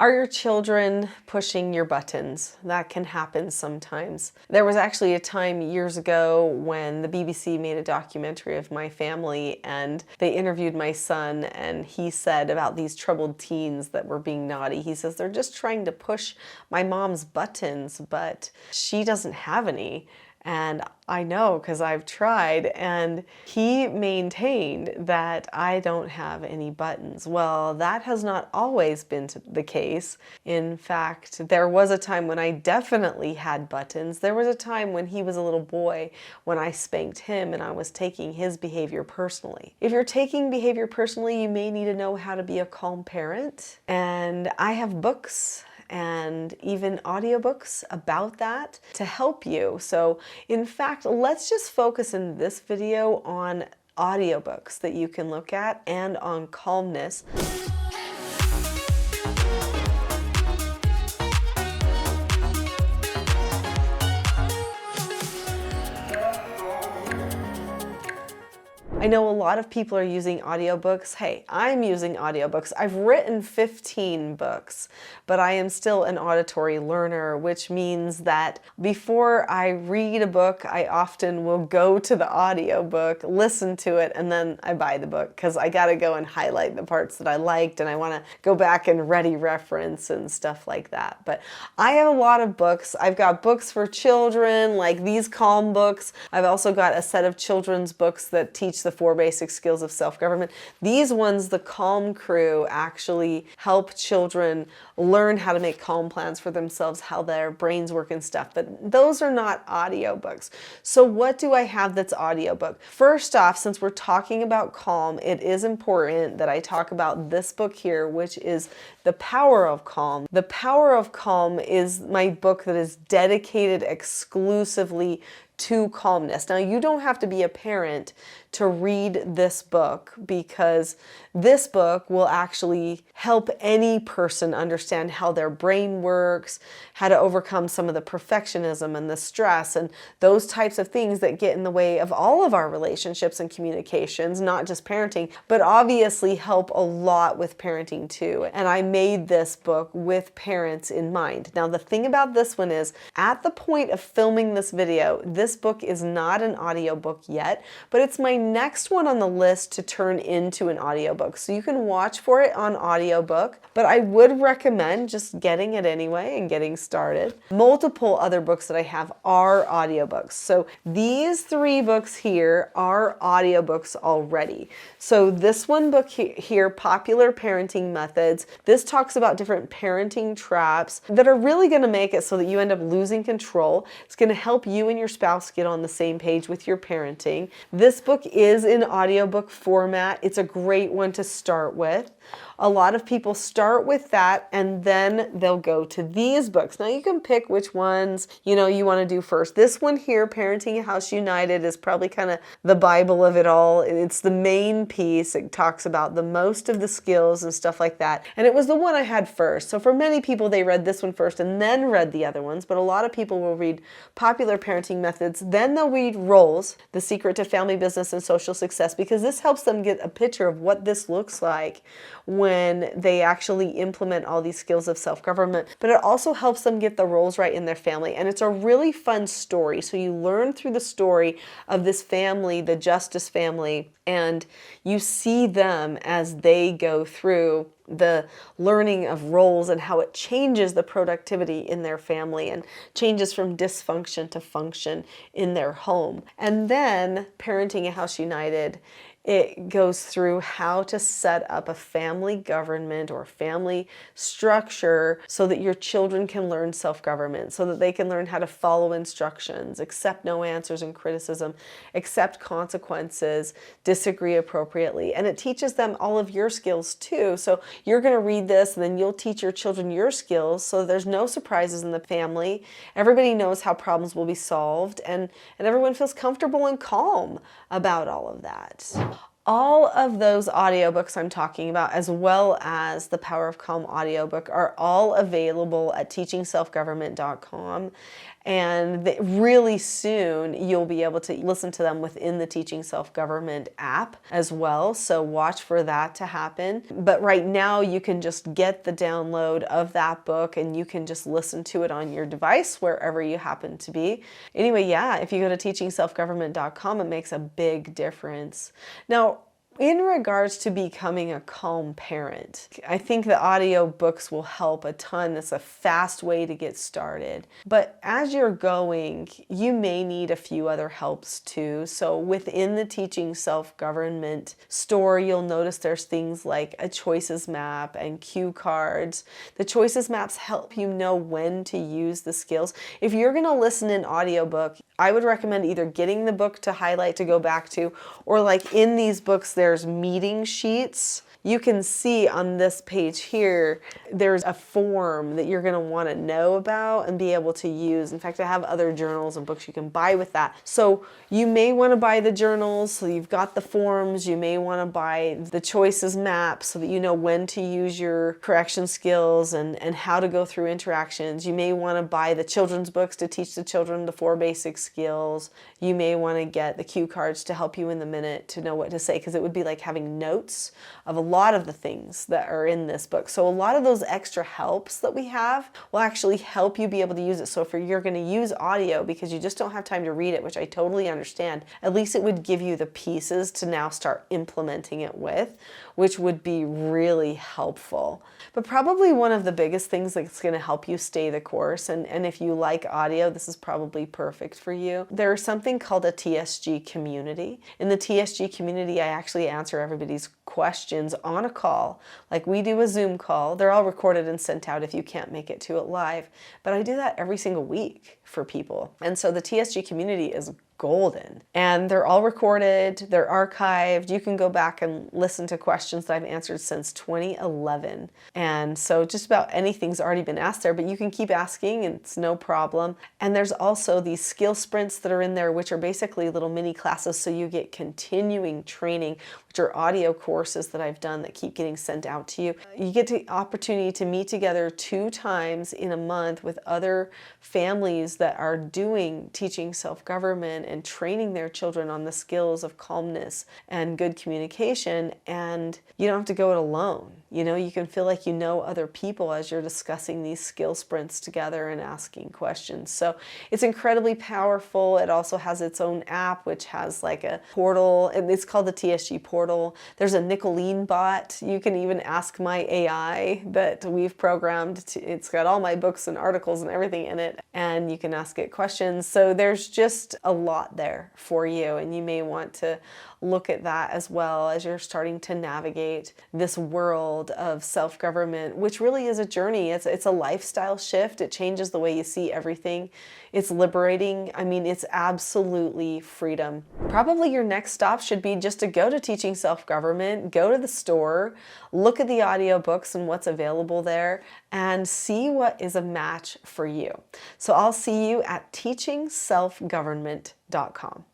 Are your children pushing your buttons? That can happen sometimes. There was actually a time years ago when the BBC made a documentary of my family, and they interviewed my son, and he said about these troubled teens that were being naughty. He says, they're just trying to push my mom's buttons, but she doesn't have any. And I know because I've tried, and he maintained that I don't have any buttons. Well, that has not always been the case. In fact, there was a time when I definitely had buttons. There was a time when he was a little boy when I spanked him and I was taking his behavior personally. If you're taking behavior personally, you may need to know how to be a calm parent. And I have books and even audiobooks about that to help you. So in fact, let's just focus in this video on audiobooks that you can look at and on Calmness. I know a lot of people are using audiobooks. Hey, I'm using audiobooks. I've written 15 books, but I am still an auditory learner, which means that before I read a book, I often will go to the audiobook, listen to it, and then I buy the book because I got to go and highlight the parts that I liked, and I want to go back and ready reference and stuff like that. But I have a lot of books. I've got books for children, like these Calm books. I've also got a set of children's books that teach the 4 basic skills of self-government. These ones, the Calm crew actually help children learn how to make calm plans for themselves, how their brains work and stuff. But those are not audiobooks. So what do I have that's audiobook? First off, since we're talking about calm, it is important that I talk about this book here, which is The Power of Calm. The Power of Calm is my book that is dedicated exclusively to calmness. Now, you don't have to be a parent to read this book, because this book will actually help any person understand how their brain works, how to overcome some of the perfectionism and the stress and those types of things that get in the way of all of our relationships and communications, not just parenting, but obviously help a lot with parenting too. And I made this book with parents in mind. Now, the thing about this one is, at the point of filming this video, this book is not an audiobook yet, but it's my next one on the list to turn into an audiobook. So you can watch for it on audiobook, but I would recommend just getting it anyway and getting started. Multiple other books that I have are audiobooks. So these 3 books here are audiobooks already. So this one book here, Popular Parenting Methods, this talks about different parenting traps that are really going to make it so that you end up losing control. It's going to help you and your spouse get on the same page with your parenting. This book is in audiobook format. It's a great one to start with. A lot of people start with that and then they'll go to these books. Now you can pick which ones you want to do first. This one here, Parenting a House United, is probably kind of the Bible of it all. It's the main piece. It talks about the most of the skills and stuff like that. And it was the one I had first. So for many people, they read this one first and then read the other ones. But a lot of people will read Popular Parenting Methods. Then they'll read Roles, The Secret to Family Business and Social Success, because this helps them get a picture of what this looks like when they actually implement all these skills of self-government. But it also helps them get the roles right in their family. And it's a really fun story. So you learn through the story of this family, the Justice family, and you see them as they go through the learning of roles and how it changes the productivity in their family and changes from dysfunction to function in their home. And then Parenting a House United, it goes through how to set up a family government or family structure so that your children can learn self-government, so that they can learn how to follow instructions, accept no answers and criticism, accept consequences, disagree appropriately. And it teaches them all of your skills too. So you're going to read this and then you'll teach your children your skills so there's no surprises in the family. Everybody knows how problems will be solved, and everyone feels comfortable and calm about all of that. All of those audiobooks I'm talking about, as well as the Power of Calm audiobook, are all available at teachingselfgovernment.com. And really soon you'll be able to listen to them within the Teaching Self-Government app as well. So watch for that to happen. But right now you can just get the download of that book and you can just listen to it on your device wherever you happen to be. Anyway, yeah, if you go to teachingselfgovernment.com, it makes a big difference. Now, in regards to becoming a calm parent, I think the audiobooks will help a ton. It's a fast way to get started. But as you're going, you may need a few other helps too. So within the Teaching Self-Government store, you'll notice there's things like a choices map and cue cards. The choices maps help you know when to use the skills. If you're going to listen in audiobook, I would recommend either getting the book to highlight to go back to, or like in these books, there's meeting sheets. You can see on this page here, there's a form that you're going to want to know about and be able to use. In fact, I have other journals and books you can buy with that. So you may want to buy the journals, so you've got the forms. You may want to buy the choices map so that you know when to use your correction skills and how to go through interactions. You may want to buy the children's books to teach the children the 4 basic skills. You may want to get the cue cards to help you in the minute to know what to say, because it would be like having notes of a lot of the things that are in this book. So a lot of those extra helps that we have will actually help you be able to use it. So if you're going to use audio because you just don't have time to read it, which I totally understand, at least it would give you the pieces to now start implementing it with, which would be really helpful. But probably one of the biggest things that's going to help you stay the course, and if you like audio, this is probably perfect for you. There's something called a TSG community. In the TSG community, I actually answer everybody's questions on a call. Like we do a Zoom call. They're all recorded and sent out if you can't make it to it live. But I do that every single week for people. And so the TSG community is golden. And they're all recorded, they're archived. You can go back and listen to questions that I've answered since 2011. And so just about anything's already been asked there, but you can keep asking and it's no problem. And there's also these skill sprints that are in there, which are basically little mini classes, so you get continuing training, which are audio courses that I've done that keep getting sent out to you. You get the opportunity to meet together 2 times in a month with other families that are doing teaching self-government and training their children on the skills of calmness and good communication, and you don't have to go it alone. You know, you can feel like you know other people as you're discussing these skill sprints together and asking questions. So it's incredibly powerful. It also has its own app, which has like a portal, and it's called the TSG portal. There's a Nicholeen bot. You can even ask my AI that we've programmed. It's got all my books and articles and everything in it, and you can ask it questions. So there's just a lot there for you, and you may want to look at that as well as you're starting to navigate this world of self-government, which really is a journey. It's a lifestyle shift. It changes the way you see everything. It's liberating. I mean, it's absolutely freedom. Probably your next stop should be just to go to Teaching Self-Government, go to the store, look at the audiobooks and what's available there, and see what is a match for you. So I'll see you at teachingselfgovernment.com.